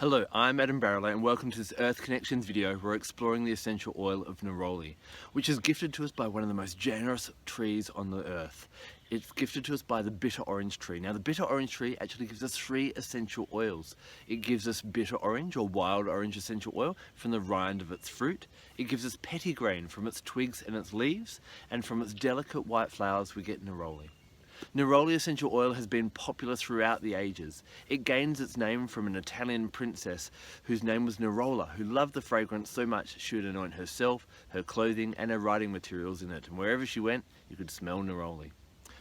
Hello, I'm Adam Barralet and welcome to this Earth Connections video where we're exploring the essential oil of Neroli, which is gifted to us by one of the most generous trees on the earth. It's gifted to us by the bitter orange tree. Now the bitter orange tree actually gives us 3 essential oils. It gives us bitter orange or wild orange essential oil from the rind of its fruit. It gives us petitgrain from its twigs and its leaves, and from its delicate white flowers we get neroli. Neroli essential oil has been popular throughout the ages. It gains its name from an Italian princess whose name was Nerola, who loved the fragrance so much she would anoint herself, her clothing and her writing materials in it, and wherever she went you could smell neroli.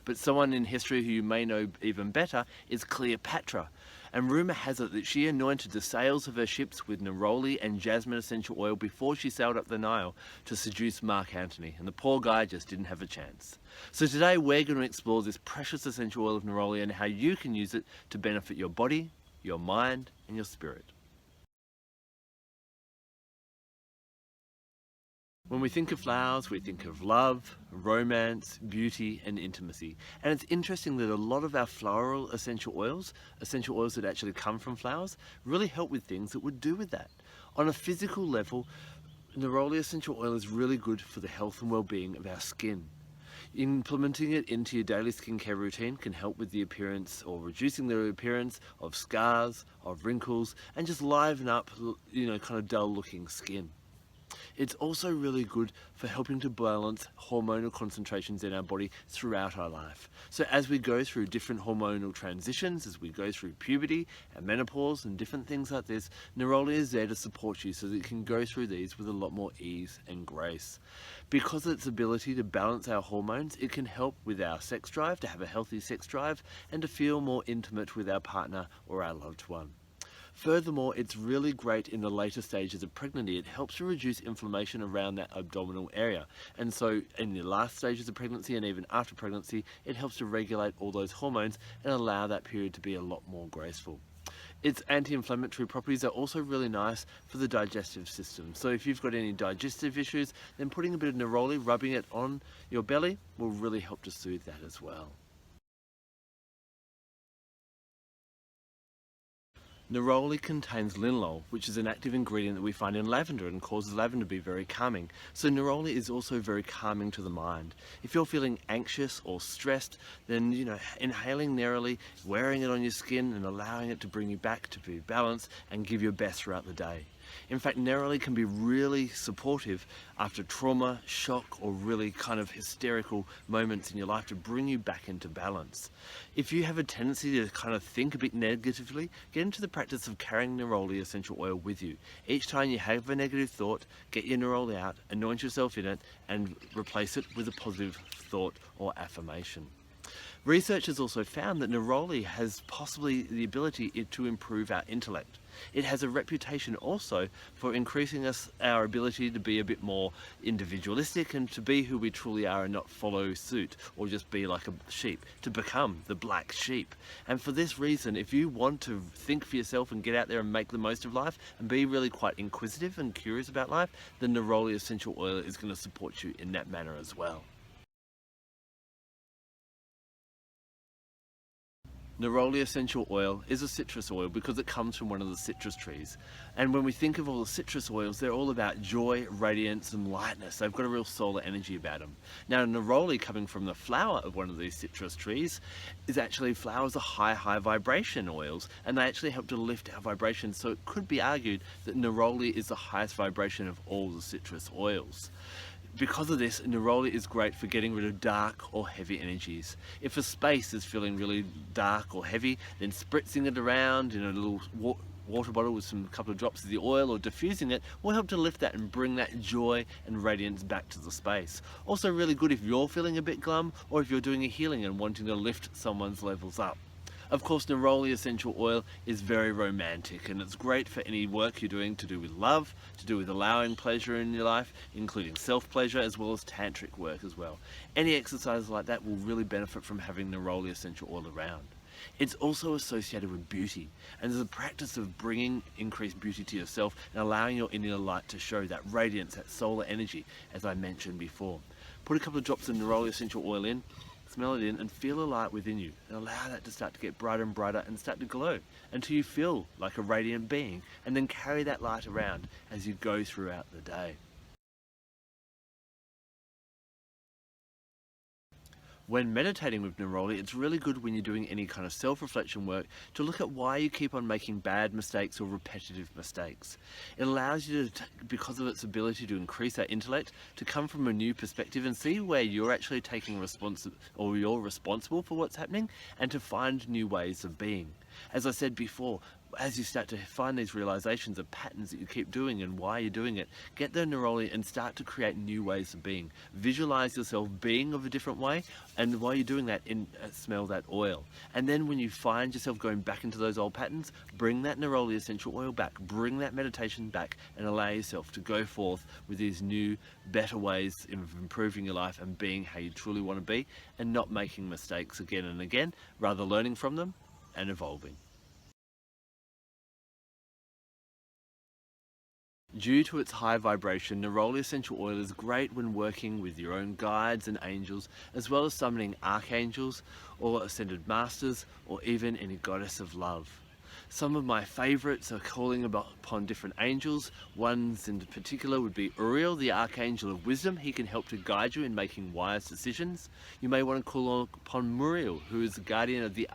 But someone in history who you may know even better is Cleopatra, and rumour has it that she anointed the sails of her ships with Neroli and Jasmine essential oil before she sailed up the Nile to seduce Mark Antony, and the poor guy just didn't have a chance. So today we're going to explore this precious essential oil of Neroli and how you can use it to benefit your body, your mind and your spirit. When we think of flowers, we think of love, romance, beauty and intimacy. And it's interesting that a lot of our floral essential oils that actually come from flowers, really help with things that would do with that. On a physical level, Neroli essential oil is really good for the health and well-being of our skin. Implementing it into your daily skincare routine can help with the appearance or reducing the appearance of scars, of wrinkles, and just liven up, kind of dull looking skin. It's also really good for helping to balance hormonal concentrations in our body throughout our life. So as we go through different hormonal transitions, as we go through puberty and menopause and different things like this, Neroli is there to support you so that you can go through these with a lot more ease and grace. Because of its ability to balance our hormones, it can help with our sex drive, to have a healthy sex drive, and to feel more intimate with our partner or our loved one. Furthermore, it's really great in the later stages of pregnancy. It helps to reduce inflammation around that abdominal area. And so in the last stages of pregnancy and even after pregnancy, it helps to regulate all those hormones and allow that period to be a lot more graceful. Its anti-inflammatory properties are also really nice for the digestive system. So if you've got any digestive issues, then putting a bit of neroli, rubbing it on your belly, will really help to soothe that as well. Neroli contains linalool, which is an active ingredient that we find in lavender and causes lavender to be very calming. So neroli is also very calming to the mind. If you're feeling anxious or stressed, then inhaling neroli, wearing it on your skin and allowing it to bring you back to be balanced and give you your best throughout the day. In fact, neroli can be really supportive after trauma, shock, or really kind of hysterical moments in your life to bring you back into balance. If you have a tendency to kind of think a bit negatively, get into the practice of carrying Neroli essential oil with you. Each time you have a negative thought, get your neroli out, anoint yourself in it, and replace it with a positive thought or affirmation. Research has also found that neroli has possibly the ability to improve our intellect. It has a reputation also for increasing our ability to be a bit more individualistic and to be who we truly are and not follow suit or just be like a sheep, to become the black sheep. And for this reason, if you want to think for yourself and get out there and make the most of life and be really quite inquisitive and curious about life, then Neroli essential oil is going to support you in that manner as well. Neroli essential oil is a citrus oil because it comes from one of the citrus trees. And when we think of all the citrus oils, they're all about joy, radiance and lightness. They've got a real solar energy about them. Now neroli, coming from the flower of one of these citrus trees, is actually, flowers are high vibration oils, and they actually help to lift our vibration. So it could be argued that neroli is the highest vibration of all the citrus oils. Because of this, neroli is great for getting rid of dark or heavy energies. If a space is feeling really dark or heavy, then spritzing it around in a little water bottle with a couple of drops of the oil or diffusing it will help to lift that and bring that joy and radiance back to the space. Also really good if you're feeling a bit glum or if you're doing a healing and wanting to lift someone's levels up. Of course, Neroli essential oil is very romantic, and it's great for any work you're doing to do with love, to do with allowing pleasure in your life, including self-pleasure as well as tantric work as well. Any exercises like that will really benefit from having Neroli essential oil around. It's also associated with beauty, and there's a practice of bringing increased beauty to yourself and allowing your inner light to show that radiance, that solar energy, as I mentioned before. Put a couple of drops of Neroli essential oil in, smell it in and feel a light within you, and allow that to start to get brighter and brighter and start to glow until you feel like a radiant being, and then carry that light around as you go throughout the day. When meditating with Neroli, it's really good when you're doing any kind of self-reflection work to look at why you keep on making bad mistakes or repetitive mistakes. It allows you to, because of its ability to increase our intellect, to come from a new perspective and see where you're actually taking you're responsible for what's happening, and to find new ways of being. As I said before, as you start to find these realizations of patterns that you keep doing and why you're doing it, get the Neroli and start to create new ways of being. Visualize yourself being of a different way, and while you're doing that, smell that oil. And then when you find yourself going back into those old patterns, bring that Neroli essential oil back, bring that meditation back, and allow yourself to go forth with these new, better ways of improving your life and being how you truly want to be, and not making mistakes again and again, rather learning from them and evolving. Due to its high vibration, Neroli Essential Oil is great when working with your own guides and angels, as well as summoning archangels or ascended masters, or even any goddess of love. Some of my favorites are calling upon different angels. Ones in particular would be Uriel, the Archangel of Wisdom. He can help to guide you in making wise decisions. You may want to call upon Muriel, who is the guardian of the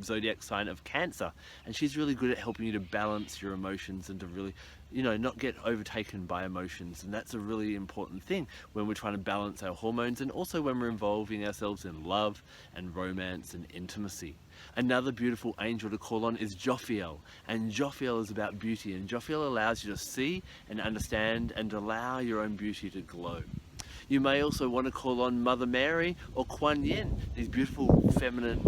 zodiac sign of Cancer, and she's really good at helping you to balance your emotions and to really, not get overtaken by emotions. And that's a really important thing when we're trying to balance our hormones, and also when we're involving ourselves in love and romance and intimacy. Another beautiful angel to call on is Jophiel, and Jophiel is about beauty, and Jophiel allows you to see and understand and allow your own beauty to glow. You may also want to call on Mother Mary or Kuan Yin. These beautiful feminine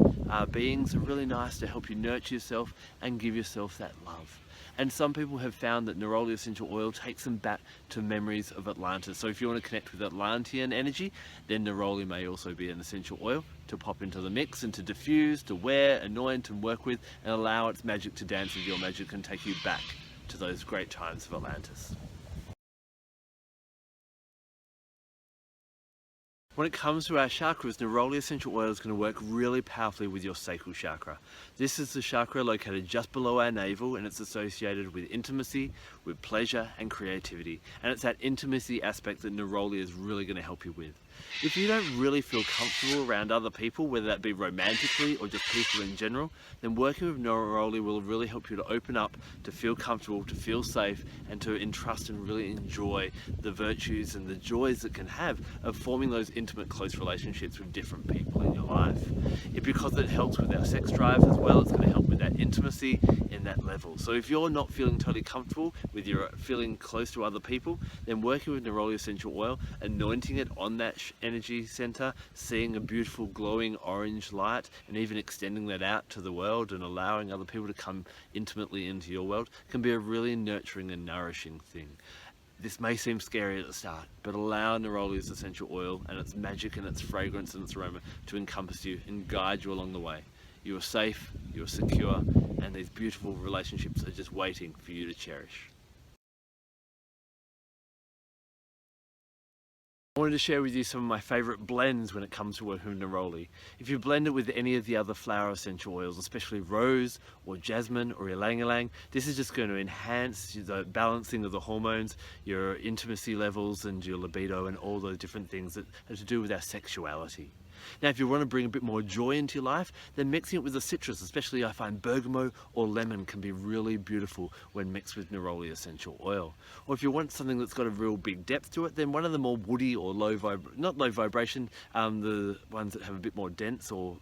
beings are really nice to help you nurture yourself and give yourself that love. And some people have found that Neroli Essential Oil takes them back to memories of Atlantis. So if you want to connect with Atlantean energy, then Neroli may also be an essential oil to pop into the mix and to diffuse, to wear, anoint and work with, and allow its magic to dance with your magic and take you back to those great times of Atlantis. When it comes to our chakras, Neroli Essential Oil is going to work really powerfully with your Sacral Chakra. This is the chakra located just below our navel, and it's associated with intimacy, with pleasure and creativity. And it's that intimacy aspect that Neroli is really going to help you with. If you don't really feel comfortable around other people, whether that be romantically or just people in general, then working with Neroli will really help you to open up, to feel comfortable, to feel safe, and to entrust and really enjoy the virtues and the joys that can have of forming those intimate, close relationships with different people in your life. Because it helps with our sex drive as well, it's going to help with that intimacy in that level. So if you're not feeling totally comfortable with your feeling close to other people, then working with Neroli Essential Oil, anointing it on that energy center, seeing a beautiful glowing orange light, and even extending that out to the world and allowing other people to come intimately into your world, can be a really nurturing and nourishing thing. This may seem scary at the start, but allow Neroli's essential oil and its magic and its fragrance and its aroma to encompass you and guide you along the way. You are safe, you are secure, and these beautiful relationships are just waiting for you to cherish. I wanted to share with you some of my favourite blends when it comes to working with Neroli. If you blend it with any of the other flower essential oils, especially rose or jasmine or ylang-ylang, this is just going to enhance the balancing of the hormones, your intimacy levels and your libido and all those different things that have to do with our sexuality. Now, if you want to bring a bit more joy into your life, then mixing it with a citrus, especially I find bergamot or lemon, can be really beautiful when mixed with Neroli essential oil. Or if you want something that's got a real big depth to it, then one of the more woody or not low vibration, the ones that have a bit more dense or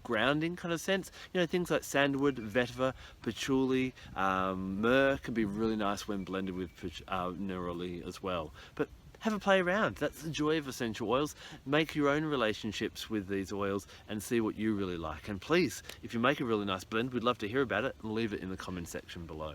grounding kind of sense, things like sandalwood, vetiver, patchouli, myrrh can be really nice when blended with Neroli as well. But have a play around. That's the joy of essential oils. Make your own relationships with these oils and see what you really like. And please, if you make a really nice blend, we'd love to hear about it, and leave it in the comment section below.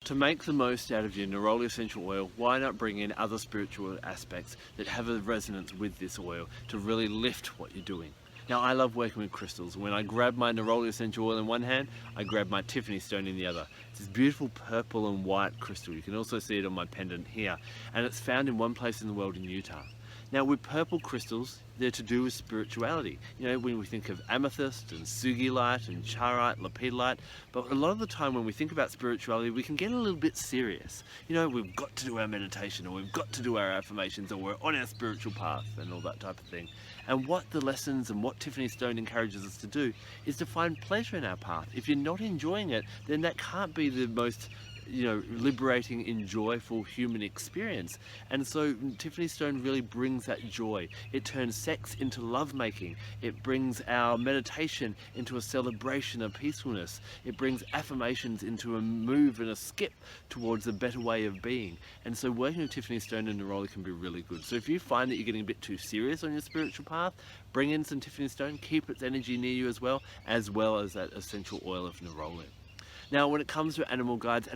To make the most out of your Neroli essential oil, why not bring in other spiritual aspects that have a resonance with this oil to really lift what you're doing? Now I love working with crystals. When I grab my Neroli Essential Oil in one hand, I grab my Tiffany stone in the other. It's this beautiful purple and white crystal. You can also see it on my pendant here, and it's found in one place in the world in Utah. Now with purple crystals, they're to do with spirituality. You know, when we think of amethyst and sugilite and charite, lepidolite, but a lot of the time when we think about spirituality, we can get a little bit serious. You know, we've got to do our meditation, or we've got to do our affirmations, or we're on our spiritual path and all that type of thing. And what the lessons and what Tiffany Stone encourages us to do is to find pleasure in our path. If you're not enjoying it, then that can't be the most liberating and joyful human experience. And so Tiffany Stone really brings that joy. It turns sex into lovemaking. It brings our meditation into a celebration of peacefulness. It brings affirmations into a move and a skip towards a better way of being. And so working with Tiffany Stone and Neroli can be really good. So if you find that you're getting a bit too serious on your spiritual path, bring in some Tiffany Stone, keep its energy near you as well as that essential oil of Neroli. Now, when it comes to animal guides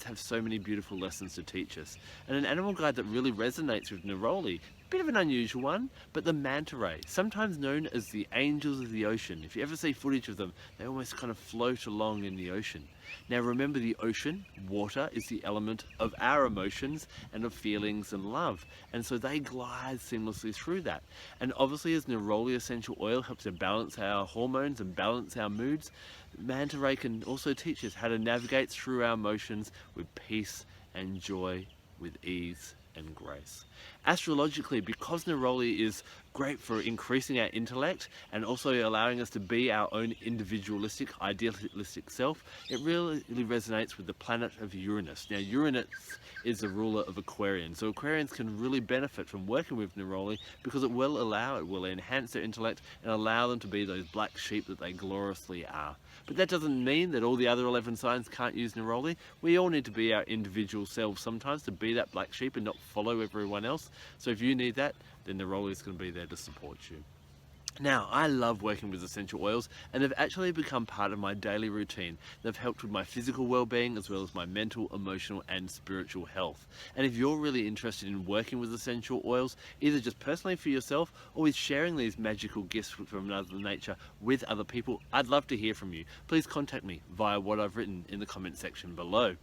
have so many beautiful lessons to teach us. And an animal guide that really resonates with Neroli, a bit of an unusual one, but the manta ray, sometimes known as the angels of the ocean. If you ever see footage of them, they almost kind of float along in the ocean. Now remember, the ocean, water, is the element of our emotions and of feelings and love. And so they glide seamlessly through that. And obviously, as Neroli Essential Oil helps to balance our hormones and balance our moods, manta ray can also teach us how to navigate through our emotions with peace and joy, with ease and grace. Astrologically, because Neroli is great for increasing our intellect and also allowing us to be our own individualistic, idealistic self, it really resonates with the planet of Uranus. Now, Uranus is the ruler of Aquarians, so Aquarians can really benefit from working with Neroli because it will enhance their intellect and allow them to be those black sheep that they gloriously are. But that doesn't mean that all the other 11 signs can't use Neroli. We all need to be our individual selves sometimes, to be that black sheep and not follow everyone else. So if you need that, then Neroli is going to be there to support you. Now, I love working with essential oils, and they've actually become part of my daily routine. They've helped with my physical well-being as well as my mental, emotional and spiritual health. And if you're really interested in working with essential oils, either just personally for yourself or with sharing these magical gifts from Mother Nature with other people, I'd love to hear from you. Please contact me via what I've written in the comment section below.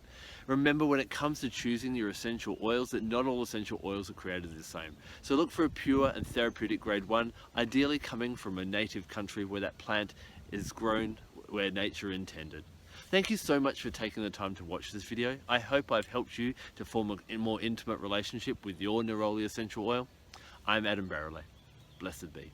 Remember, when it comes to choosing your essential oils, that not all essential oils are created the same. So look for a pure and therapeutic grade 1, ideally coming from a native country where that plant is grown where nature intended. Thank you so much for taking the time to watch this video. I hope I've helped you to form a more intimate relationship with your Neroli essential oil. I'm Adam Barralet. Blessed be.